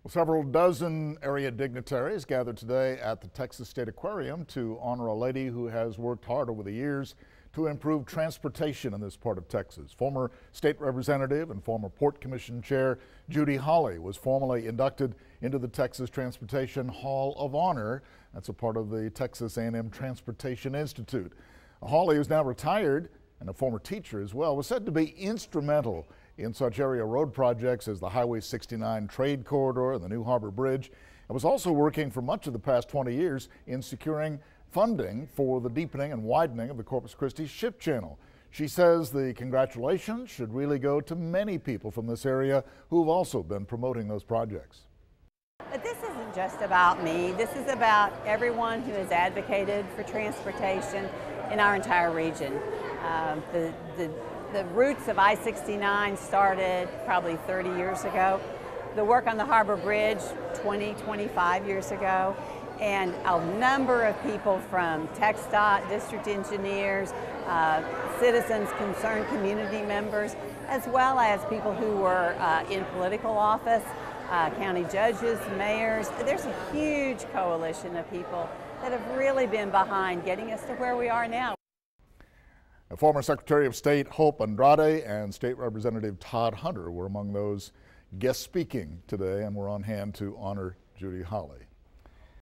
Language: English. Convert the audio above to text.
Several dozen area dignitaries gathered today at the Texas State Aquarium to honor a lady who has worked hard over the years to improve transportation in this part of Texas. Former state representative and former Port Commission chair Judy Hawley was formally inducted into the Texas Transportation Hall of Honor. That's a part of the Texas A&M Transportation Institute. Hawley, who's now retired and a former teacher as well, was said to be instrumental in such area road projects as the Highway 69 trade corridor and the New Harbor Bridge, and was also working for much of the past 20 years in securing funding for the deepening and widening of the Corpus Christi ship channel. She says the congratulations should really go to many people from this area who have also been promoting those projects. But this isn't just about me. This is about everyone who has advocated for transportation in our entire region. The roots of I-69 started probably 30 years ago. The work on the Harbor Bridge 25 years ago. And a number of people from TxDOT, district engineers, citizens concerned, community members, as well as people who were in political office, county judges, mayors. There's a huge coalition of people that have really been behind getting us to where we are now. Former Secretary of State Hope Andrade and State Representative Todd Hunter were among those guest speaking today and were on hand to honor Judy Hawley.